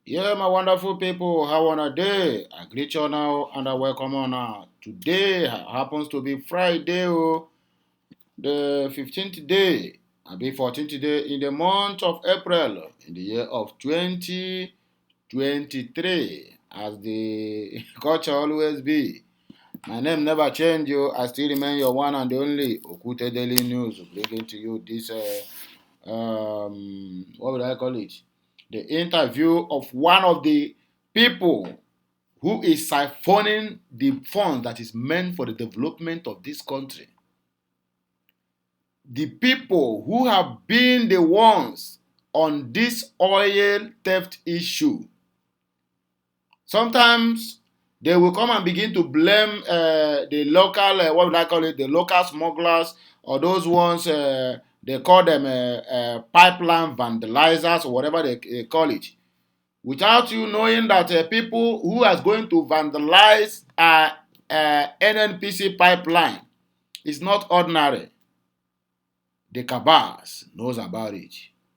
Yeah, my wonderful people, how on a day? I greet you now and I welcome you now. Today happens to be Friday, the 15th day, I be 14th day in the month of April in the year of 2023, as the culture always be. My name never change you. I still remain your one and only Okute Daily News, bringing to you this what would I call it? The interview of one of the people who is siphoning the funds that is meant for the development of this country. The people who have been the ones on this oil theft issue. Sometimes they will come and begin to blame the local, what would I call it, the local smugglers or those ones, they call them pipeline vandalizers or whatever they call it. Without you knowing that people who are going to vandalize NNPC pipeline is not ordinary. The Cabals knows about it.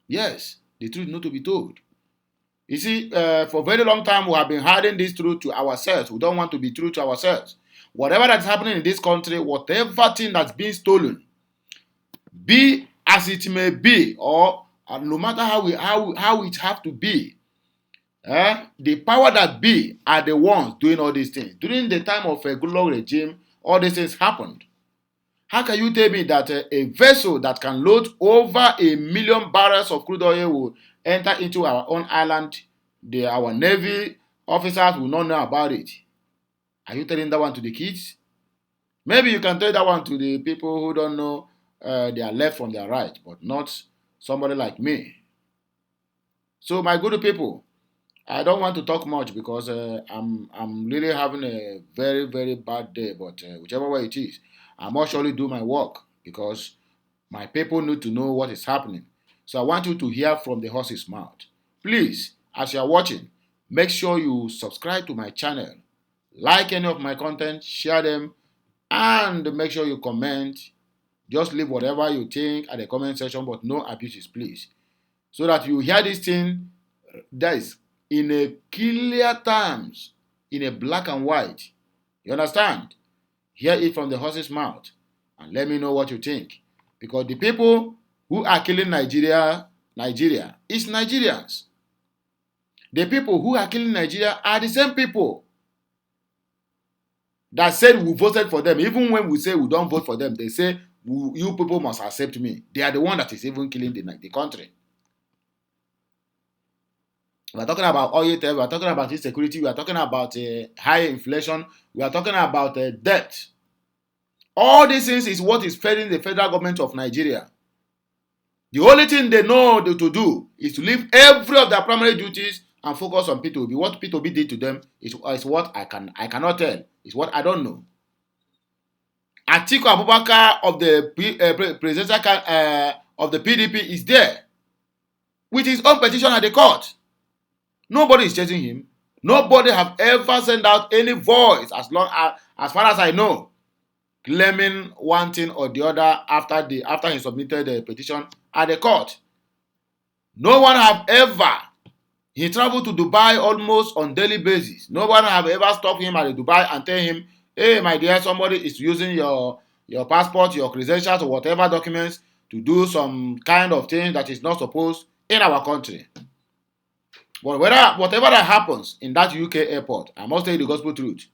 Yes, the truth not to be told. You see, for a very long time, we have been hiding this truth to ourselves. We don't want to be true to ourselves. Whatever that's happening in this country, whatever thing that's being stolen, be as it may be, or no matter how it have to be, the power that be are the ones doing all these things. During the time of a Goodluck regime, all these things happened. How can you tell me that a vessel that can load over 1 million barrels of crude oil will enter into our own island? Our Navy officers will not know about it. Are you telling that one to the kids? Maybe you can tell that one to the people who don't know their left from their right, but not somebody like me. So, my good people, I don't want to talk much because I'm really having a very very bad day. But whichever way it is, I must surely do my work because my people need to know what is happening. So I want you to hear from the horse's mouth. Please, as you are watching, make sure you subscribe to my channel, like any of my content, share them, and make sure you comment. Just leave whatever you think at the comment section, but no abuses, please, so that you hear this thing that is in a clear terms, in a black and white. You understand? Hear it from the horse's mouth and let me know what you think. Because the people who are killing Nigeria is Nigerians. The people who are killing Nigeria are the same people that said we voted for them. Even when we say we don't vote for them, they say you people must accept me. They are the one that is even killing the country. We are talking about oil theft, we are talking about insecurity, we are talking about high inflation, we are talking about debt. All these things is what is failing the federal government of Nigeria. The only thing they know to do is to leave every of their primary duties and focus on P2B. What P2B did to them is what I cannot tell. It's what I don't know. Atiku Abubakar of the presidential of the PDP is there with his own petition at the court. Nobody is chasing him. Nobody have ever sent out any voice as far as I know, claiming one thing or the other after he submitted the petition at the court. No one have ever. He traveled to Dubai almost on daily basis. No one have ever stopped him at Dubai and tell him, hey, my dear, somebody is using your passport, your credentials, or whatever documents to do some kind of thing that is not supposed in our country. But whatever that happens in that UK airport, I must tell you the gospel truth.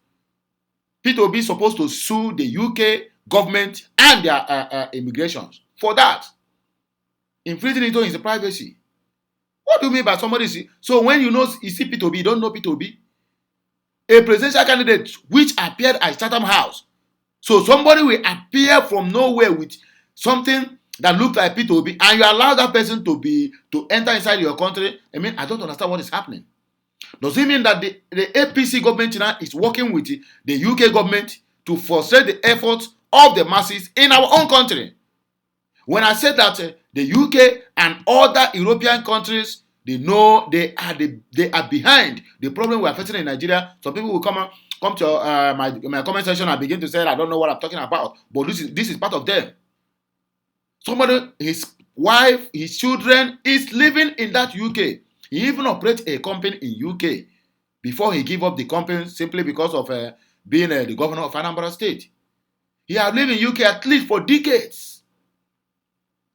P2B is supposed to sue the UK government and their immigrations for that. Infringing into his privacy. What do you mean by somebody see? So when you see P2B, you don't know P2B? A presidential candidate which appeared at Chatham House. So somebody will appear from nowhere with something that looked like P2B, and you allow that person to enter inside your country. I mean, I don't understand what is happening. Does it mean that the APC government now is working with the UK government to frustrate the efforts of the masses in our own country? When I said that the UK and other European countries, they know they are behind the problem we are facing in Nigeria. Some people will come to my comment section and begin to say, I don't know what I'm talking about, but this is part of them. Somebody, his wife, his children is living in that UK. He even operated a company in UK before he gave up the company simply because of being the governor of Anambra State. He had lived in UK at least for decades.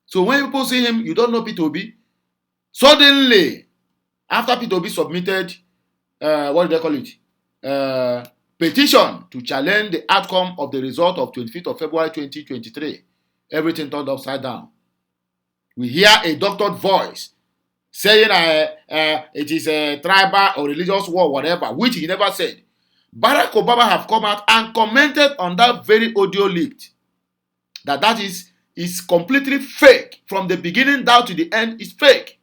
So when people see him, you don't know Peter Obi. Suddenly, after Peter Obi submitted, what do they call it? Petition to challenge the outcome of the result of 25th of February 2023, everything turned upside down. We hear a doctored voice saying it is a tribal or religious war, whatever, which he never said. Barack Obama have come out and commented on that very audio leaked. That is completely fake. From the beginning down to the end, it's fake.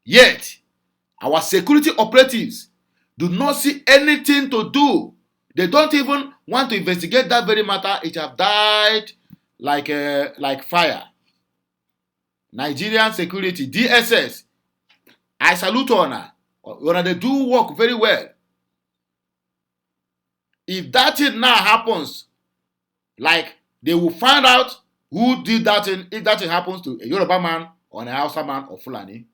Yet, our security operatives do not see anything to do. They don't even want to investigate that very matter. It have died like fire. Nigerian security, DSS, I salute Honor. They do work very well. If that thing now happens, like they will find out who did that thing, if that thing happens to a Yoruba man or an Hausa man or Fulani.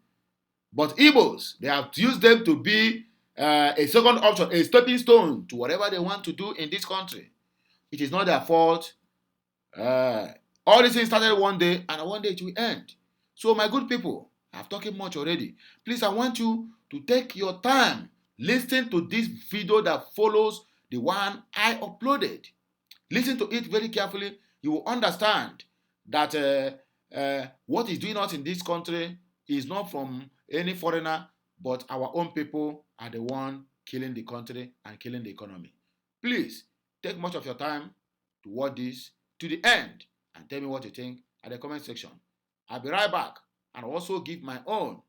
But Igbos, they have used them to be a second option, a stepping stone to whatever they want to do in this country. It is not their fault. All these things started one day, and one day it will end. So, my good people, I've talked much already. Please, I want you to take your time, listen to this video that follows the one I uploaded. Listen to it very carefully. You will understand that what is doing us in this country is not from any foreigner, but our own people are the one killing the country and killing the economy. Please, take much of your time to watch this to the end and tell me what you think at the comment section. I'll be right back and also give my own.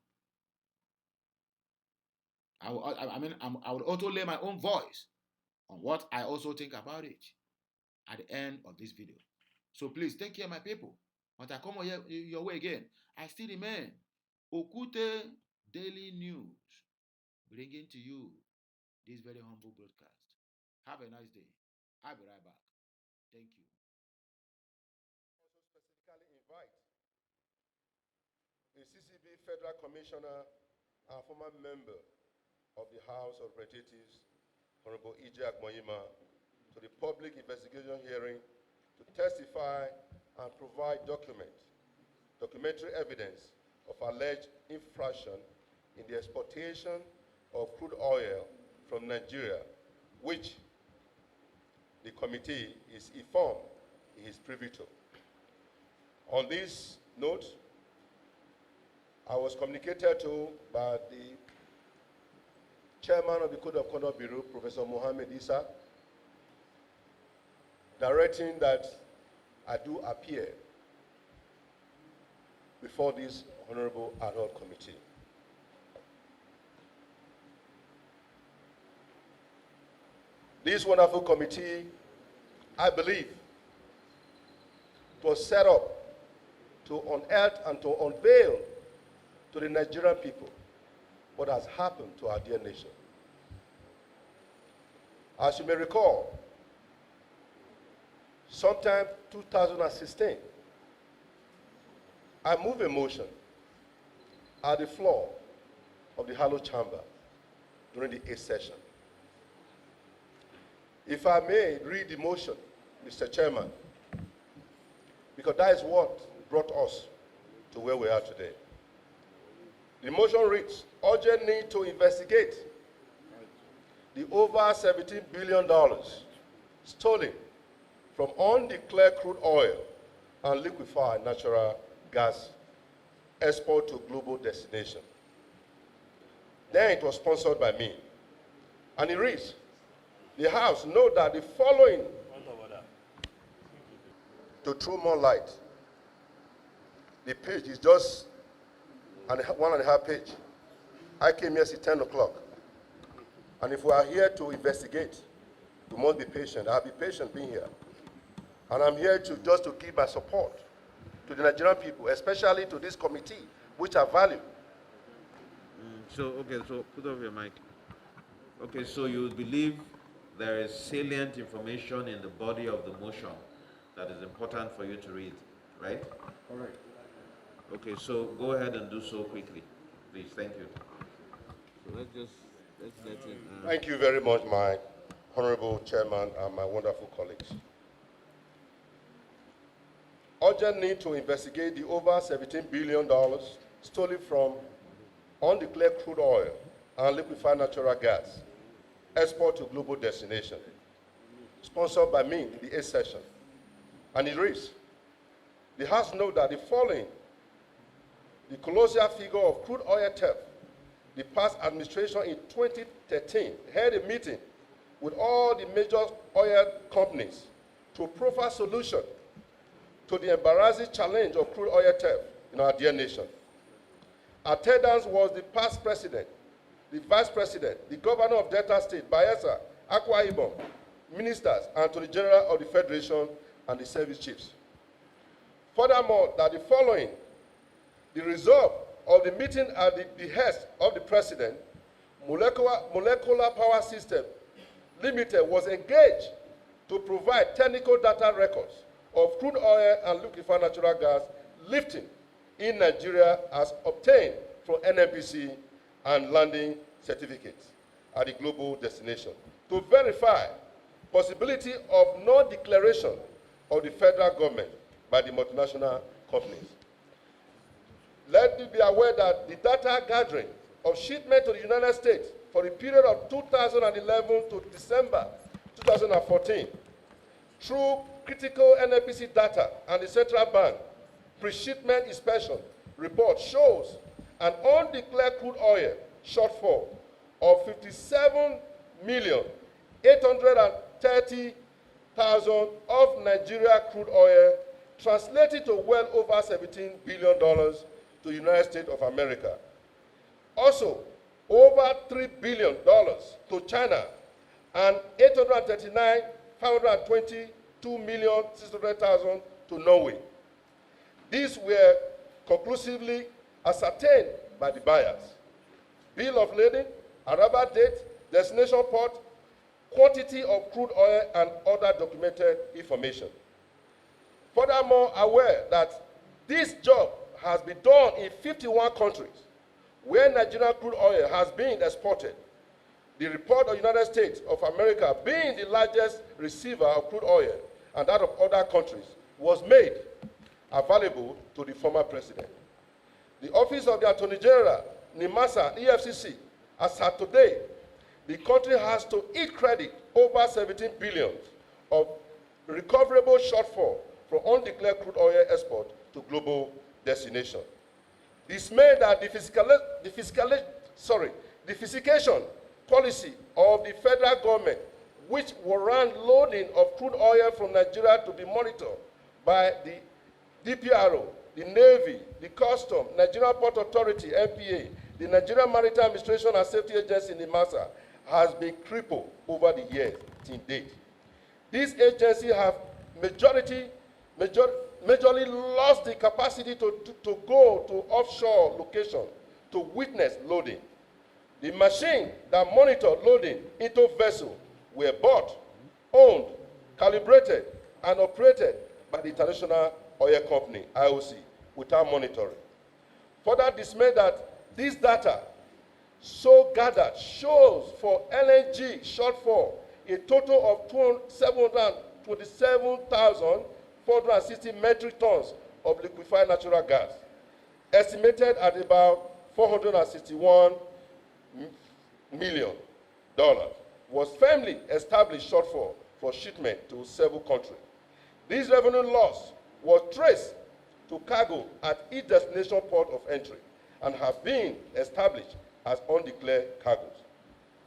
I will also lay my own voice on what I also think about it at the end of this video. So please take care, my people. Once I come your way again, I still remain Okute Daily News, bringing to you this very humble broadcast. Have a nice day. I'll be right back. Thank you. Also specifically invite the CCB Federal Commissioner and former member of the House of Representatives, Honorable E.J. Agboyima, to the public investigation hearing to testify and provide documentary evidence of alleged infraction in the exportation of crude oil from Nigeria, which the committee is informed he is privy to. On this note, I was communicated to by the chairman of the Code of Conduct Bureau, Professor Mohammed Issa, directing that I do appear before this honorable ad hoc committee. This wonderful committee, I believe, was set up to unearth and to unveil to the Nigerian people what has happened to our dear nation. As you may recall, sometime 2016, I moved a motion at the floor of the Hallowed Chamber during the 8th session. If I may read the motion, Mr. Chairman, because that is what brought us to where we are today. The motion reads, urgent need to investigate the over $17 billion stolen from undeclared crude oil and liquefied natural gas export to global destination. Then it was sponsored by me. And it reads, the House note that the following to throw more light. The page is just 1.5 pages. I came here at 10 o'clock. And if we are here to investigate, we must be patient. I'll be patient being here. And I'm here just to give my support to the Nigerian people, especially to this committee, which I value. So put off your mic. Okay, so you believe there is salient information in the body of the motion that is important for you to read, right? Correct. Okay, so go ahead and do so quickly, please. Thank you. So let's let it. Thank you very much, my honorable chairman and my wonderful colleagues. Urgent need to investigate the over $17 billion stolen from undeclared crude oil and liquefied natural gas export to global destination, sponsored by me in the 8th session. And it reads, the House note that the following, the colossal figure of crude oil theft, the past administration in 2013 held a meeting with all the major oil companies to proffer solution to the embarrassing challenge of crude oil theft in our dear nation. Attendance was the past president, the vice president, the governor of Delta State, Bayelsa, Akwa Ibom, ministers, and Attorney General of the Federation and the service chiefs. Furthermore, that the following, the result of the meeting at the behest of the president, Molecular Power System Limited was engaged to provide technical data records of crude oil and liquefied natural gas lifting in Nigeria as obtained from NNPC and landing certificates at the global destination to verify possibility of non-declaration of the federal government by the multinational companies. Let me be aware that the data gathering of shipment to the United States for the period of 2011 to December 2014 through critical NNPC data and the central bank pre-shipment inspection report shows an undeclared crude oil shortfall of 57,830,000 of Nigeria crude oil, translated to well over $17 billion to the United States of America. Also, over $3 billion to China and 522,600,000 to Norway. These were conclusively ascertained by the buyers. Bill of lading, arrival date, destination port, quantity of crude oil, and other documented information. Furthermore, aware that this job has been done in 51 countries where Nigerian crude oil has been exported. The report of the United States of America, being the largest receiver of crude oil and that of other countries, was made available to the former president. The Office of the Attorney General, NIMASA, EFCC, as at today, the country has to eat credit over 17 billion of recoverable shortfall from undeclared crude oil export to global destination. Dismay that the fiscalization policy of the federal government, which warrant loading of crude oil from Nigeria to be monitored by the DPRO, the Navy, the Custom, Nigerian Port Authority, NPA, the Nigerian Maritime Administration and Safety Agency, NIMASA, has been crippled over the years till date. These agencies have majorly lost the capacity to go to offshore location to witness loading. The machine that monitor loading into vessel were bought, owned, calibrated, and operated by the International Oil Company, IOC, without monitoring. Further dismay that this data so gathered shows for LNG shortfall a total of 727,460 metric tons of liquefied natural gas, estimated at about $461 million, was firmly established shortfall for shipment to several countries. This revenue loss was traced to cargo at each destination port of entry and have been established as undeclared cargoes.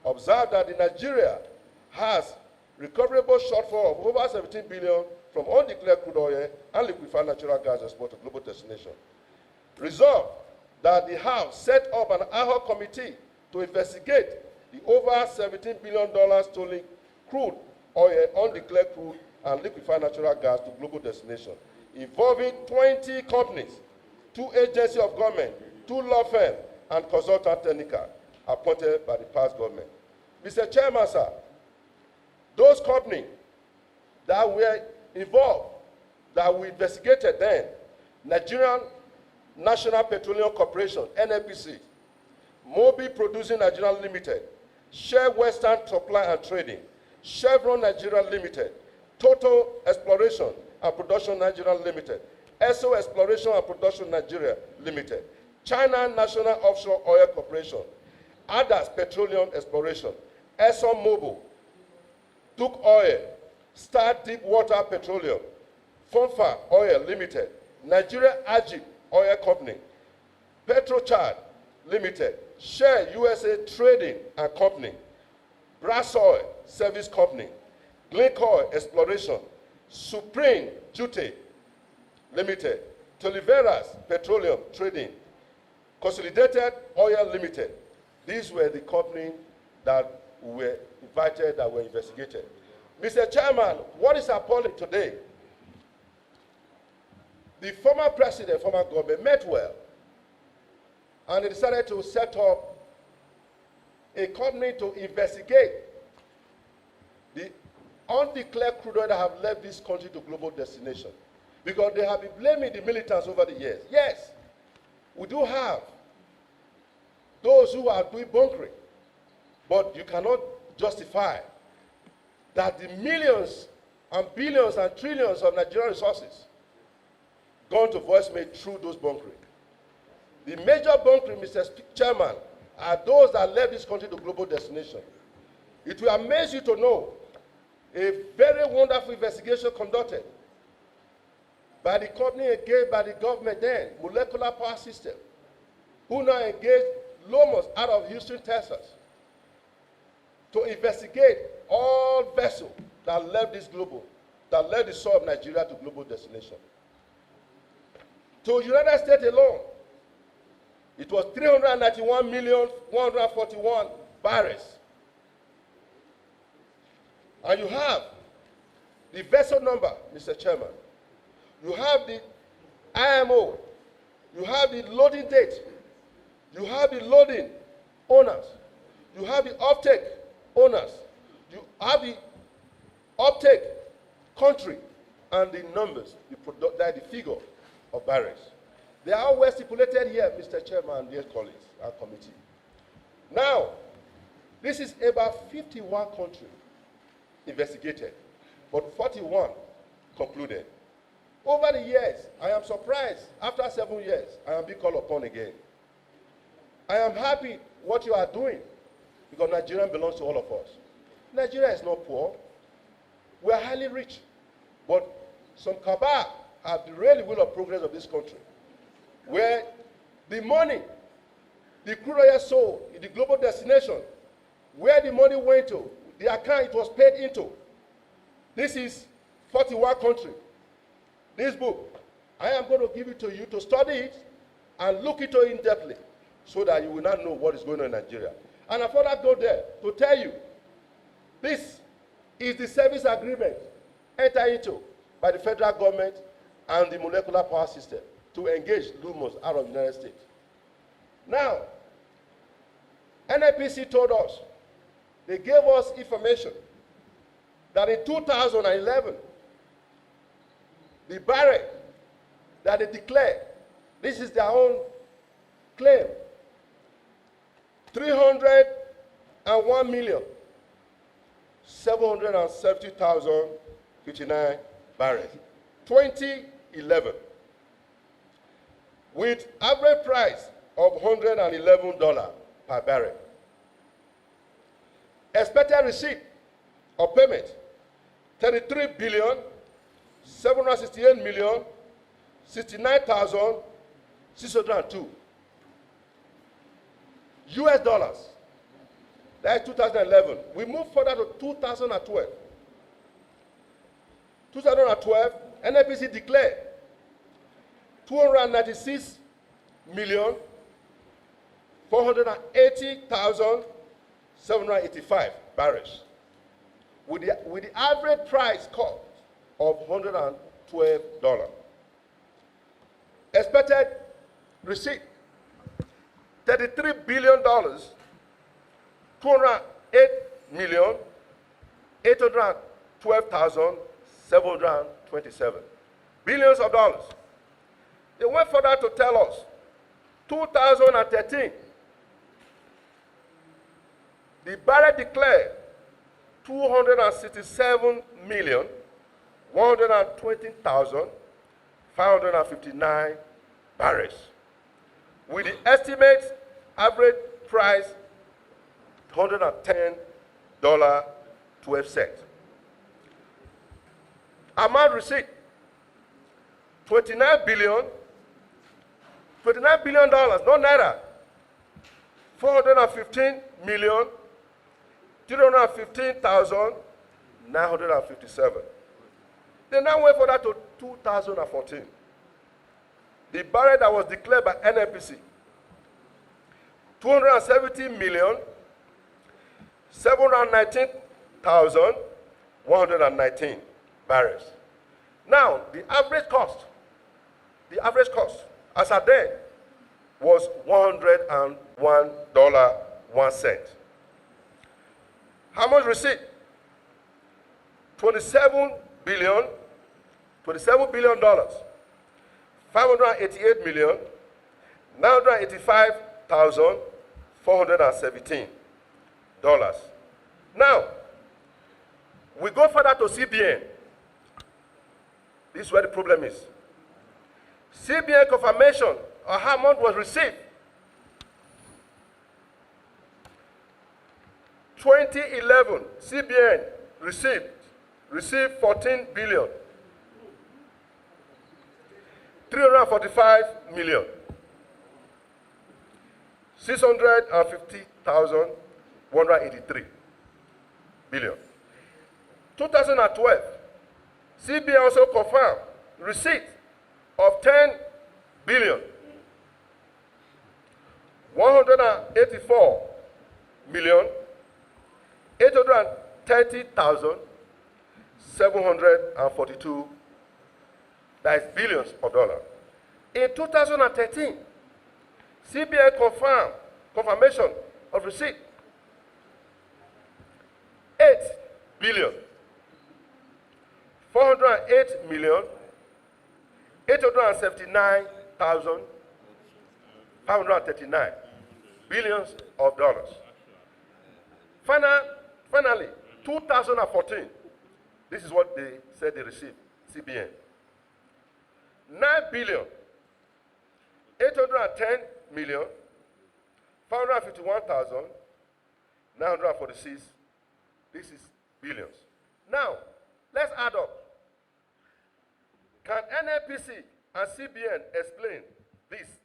Observe that the Nigeria has recoverable shortfall of over 17 billion from undeclared crude oil and liquefied natural gas export to global destination. Resolved that the House set up an ad hoc committee to investigate the over $17 billion stolen crude oil, undeclared crude, and liquefied natural gas to global destination, involving 20 companies, 2 agencies of government, 2 law firms, and consultant technical appointed by the past government. Mr. Chairman, sir, those companies that were involved, that we investigated then, Nigerian National Petroleum Corporation, NNPC, Mobil Producing Nigeria Limited, Shell Western Supply and Trading, Chevron Nigeria Limited, Total Exploration and Production Nigeria Limited, ESSO Exploration and Production Nigeria Limited, China National Offshore Oil Corporation, Adas Petroleum Exploration, ExxonMobil, Duke Oil, Star Deepwater Petroleum, Fonfa Oil Limited, Nigeria Agip Oil Company, Petrochad Limited, Shell USA Trading and Company, Brass Oil Service Company, Glencore Exploration, Supreme Jute Limited, Toliveras Petroleum Trading, Consolidated Oil Limited. These were the companies that were invited, that were investigated. Mr. Chairman, what is appalling today? The former president, former government met well, and they decided to set up a company to investigate the undeclared crude oil that have left this country to global destination. Because they have been blaming the militants over the years. Yes, we do have those who are doing bunkering, but you cannot justify that the millions and billions and trillions of Nigerian resources gone to voicemail through those bunkering. The major bunkering, Mr. Chairman, are those that left this country to global destination. It will amaze you to know a very wonderful investigation conducted by the company engaged by the government then, Molecular Power System, who now engaged Lomos out of Houston, Texas, to investigate all vessels that left this global, that left the soil of Nigeria to global destination. To United States alone, it was 391,141 barrels. And you have the vessel number, Mr. Chairman. You have the IMO. You have the loading date. You have the loading owners. You have the offtake owners. You have the offtake country and the numbers, the figure of barrels. They are all well stipulated here, Mr. Chairman and dear colleagues and committee. Now, this is about 51 countries investigated, but 41 concluded. Over the years, I am surprised, after 7 years, I am being called upon again. I am happy what you are doing, because Nigeria belongs to all of us. Nigeria is not poor. We are highly rich. But some cabal have derailed the will of progress of this country, where the money, the crude oil sold in the global destination, where the money went to, the account it was paid into. This is 41 countries. This book, I am going to give it to you to study it and look into it in-depthly so that you will not know what is going on in Nigeria. And I thought I'd go there to tell you, this is the service agreement entered into by the federal government and the Molecular Power System to engage Lumos out of the United States. Now, NNPC told us, they gave us information that in 2011, the barrel that they declared, this is their own claim, 301,770,059 barrels, 2011, with average price of $111 per barrel. Expected receipt of payment, 33,768,069,602 US dollars. That is 2011. We move further to 2012. 2012, NNPC declared 296,480,785 barrels, with the average price cost of $112. Expected receipt, $33 billion, 208,812,727 billions of dollars. They went further to tell us, 2013, the Barrett declared 267,120,559 barrels, with the estimate average price $110.12. Amount receipt, $29 billion, no naira, 415,315,957. They now went for that to 2014. The barrel that was declared by NNPC, 270,719,119 barrels. Now, the average cost as at then was $101.01. How much receipt? $27 billion, $588,985,417. Now, we go further to CBN. This is where the problem is. CBN confirmation of how much was received. 2011, CBN received 14 billion, 345 million, 650,183 billion. 2012, CBN also confirmed receipt of 10 billion, 184 million, 830,742, that is billions of dollars. In 2013, CBN confirmation of receipt, 8 billion, 408 million, 879,539 billions of dollars. Finally, 2014, this is what they said they received, CBN. 9 billion, 810 million, 551,946. This is billions. Now, let's add up. Can NNPC and CBN explain this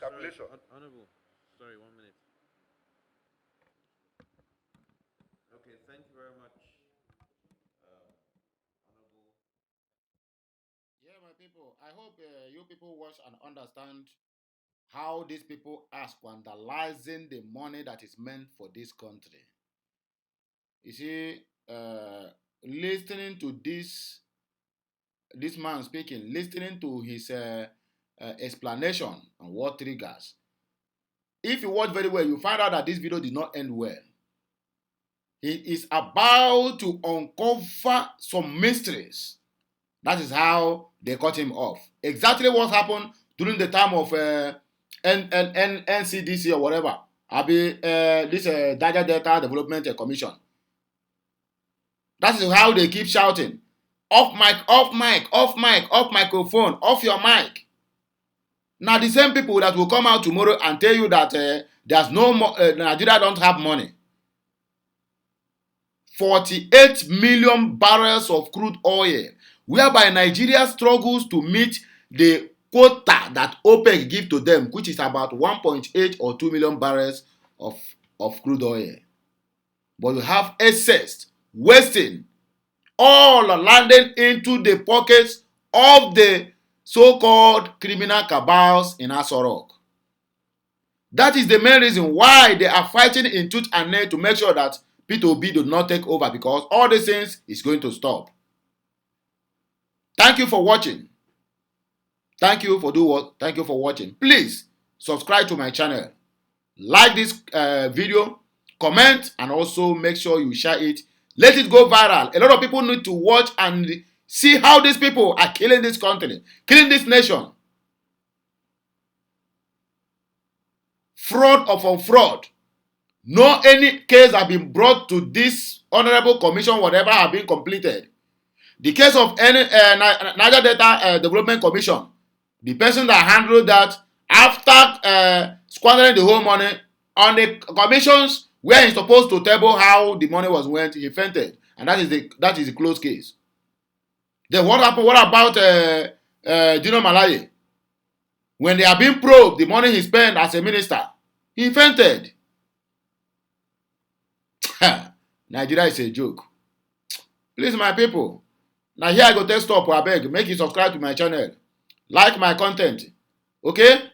calculation? Sorry, Honorable, sorry, 1 minute. Okay, thank you very much, Honorable. Yeah, my people, I hope you people watch and understand how these people are squandalizing the money that is meant for this country. You see, listening to this man speaking, listening to his explanation on what triggers. If you watch very well, you find out that this video did not end well. He is about to uncover some mysteries. That is how they cut him off. Exactly what happened during the time of NCDC or whatever. This Data Development Commission. That is how they keep shouting. Off mic, off mic, off mic, off microphone, off your mic. Now the same people that will come out tomorrow and tell you that there's no more, Nigeria don't have money. 48 million barrels of crude oil, whereby Nigeria struggles to meet the quota that OPEC give to them, which is about 1.8 or 2 million barrels of crude oil. But you have excess, wasting, all landing into the pockets of the so-called criminal cabals in Aso Rock. That is the main reason why they are fighting in tooth and nail to make sure that P2B do not take over, because all these things is going to stop. Thank you for watching. Thank you for Thank you for watching. Please subscribe to my channel. Like this video, comment, and also make sure you share it. Let it go viral. A lot of people need to watch and see how these people are killing this country, killing this nation. fraud upon fraud. No any case have been brought to this honorable commission, whatever have been completed. The case of any Niger Delta Development Commission, the person that handled that after squandering the whole money on the commissions where he's supposed to table how the money was went, he fainted, and that is the closed case. Then what happened? What about Dino Malaye? When they are being probed, the money he spent as a minister, he fainted. Nigeria is a joke. Please, my people. Now here I go take stop. I beg, make you subscribe to my channel, like my content. Okay?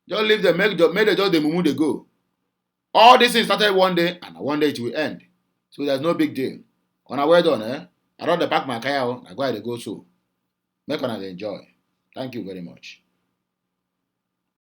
Just leave them, make them just the mumu they go. All this thing started one day, and one day it will end. So there's no big deal. On a well done, I don't pack my car. I go so. Make one enjoy. Thank you very much.